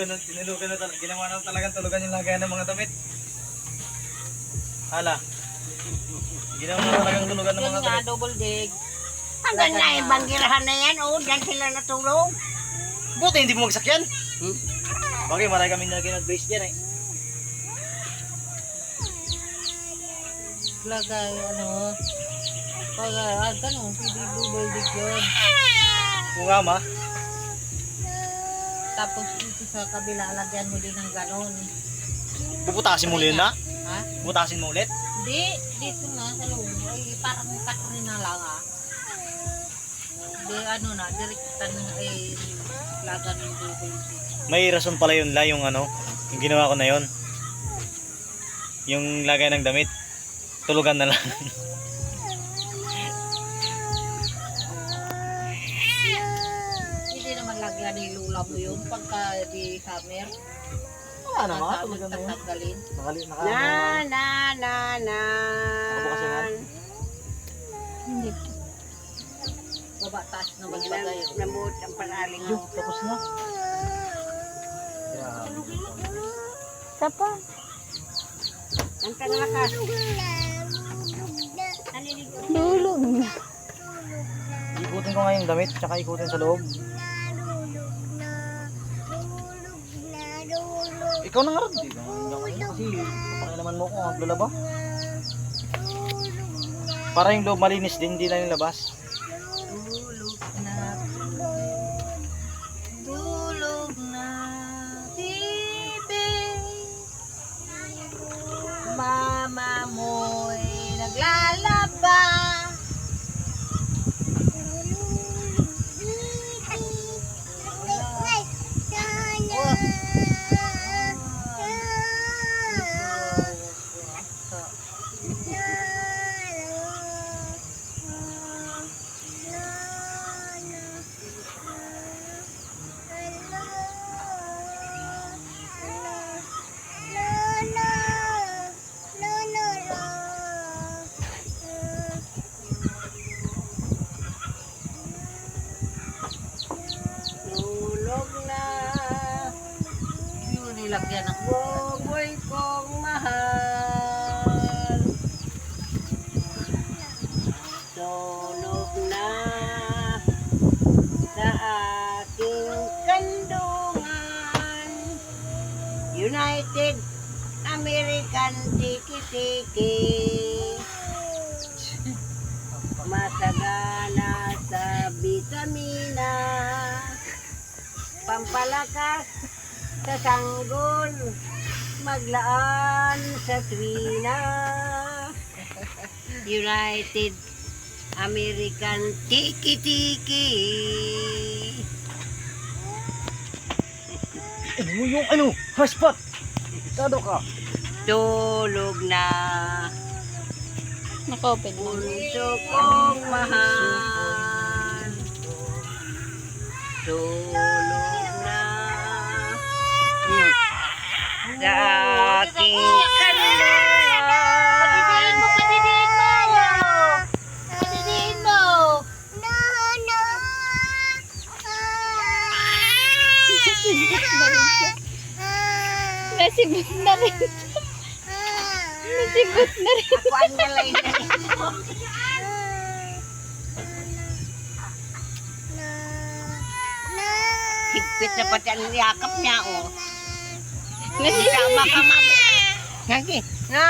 tinulugan na talaga. Ginawa na talagang tulugan yung lagayan ng mga damit. Hala. Ginawa na talagang tulugan ng Yun mga nga, damit. double dig. Hanggang na banggirahan na yan, oh, dyan sila natulog. Buti hindi bumagsak yan. Bagay, marami kami nilagay ng brace dyan eh. Lagay, ano, pag, ganun, pwede double dig yun. Kung nga ma. Tapos dito sa kabila, lagyan mo din ng ganun. Bubutasin mo ulit na? Ha? Bubutasin mo ulit? Hindi, dito na sa loob. Ay, parang cut rin na lang Di, ano na, direkta na, lagan ng double dig. May rason pala yun la, yung ano, yung ginawa ko na yun. Yung lagay ng damit. Tulugan na lang. Hindi naman lagyan ni Lula mo yun pagka di summer. Wala naman, tulugan na yun. Tatanggalin. Na. Nakabukas yan, Hindi. Baba taas na maglagay. Nabuot ang panaling Yo, mo. tapos na. Grabe. Sapa. Ang tanglakas. Dulog na. Ikutin ko nga yung damit, tsaka ikutin sa loob. Ikaw na nga rin, di ba? Kasi pakialaman mo kung maglalaba. Para yung loob malinis din, hindi na yung labas. Tulog na. Tulog na. Tibi. Mama mo'y naglalaba. Tulog na. Yun nilagyan ng Buboy kong mahal. Tulog na sa aking kandungan. United American Tiki-Tiki. Masagana sa vitamina. Pampalakas sa sanggol, maglaan sa tuwina. United American Tiki-Tiki. Ano yung ano? Hotspot! Kado ka? Tulog na. Naka-open na. Puso kong mahal. Tulog na. Sa aking kandungan. Patidiin mo, patidiin mo! Patidiin mo! Nasigot na rin siya. Nasigot na rin. Ako ang nalay na rin. Higpit na pati ang yakap niya, oh. Sama ka, mami. Lagi. Na.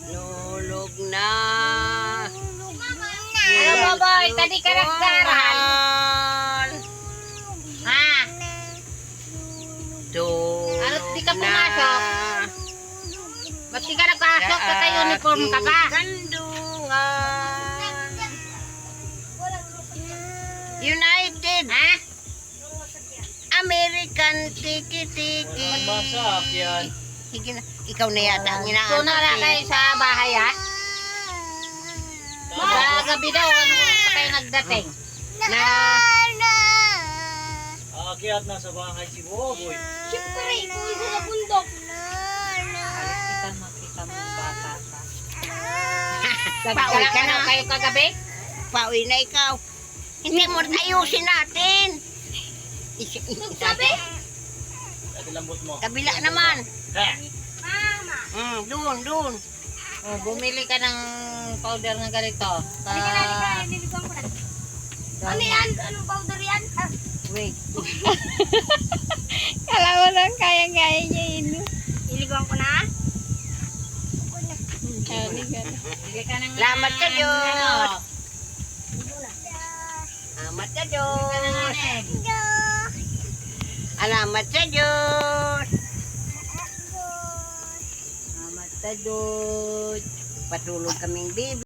Lulog na. Ano baboy, tadi ka nagdaran. Ha? Ano, di ka pumasok? Ba't di ka nagpasok? Sa uniform ka pa? Kandungan. United Ha? American Tiki-Tiki. Basak yan. Sige na. Ikaw na yata ang So na kayo sa bahay ha? Sa gabi daw, ano pa kayo nagdating? Na. Aakyat na sa bahay si Boboy. Siyempre, ipuwi ko sa bundok. Alis kita, makita mo yung bata ka. Pauwi ka na. Kayo kagabi? Pauwi na ikaw. Hindi mo ayusin natin. Sabi? Ate lambot mo. Kabila naman. Ha? Mama. Doon. Oh, bumili ka ng powder na ganito. Halika, niliguan ko na. Ano yan? Anong powder yan? Wait. Kala mo lang kaya-kaya niya yun. Niliguan ko na? Bili ka ng... Salamat ka, Diyos. Ano? Salamat sa Bili ka ng Diyos. aneg. Salamat sa Diyos. Salamat sa Diyos. Patulog kaming baby.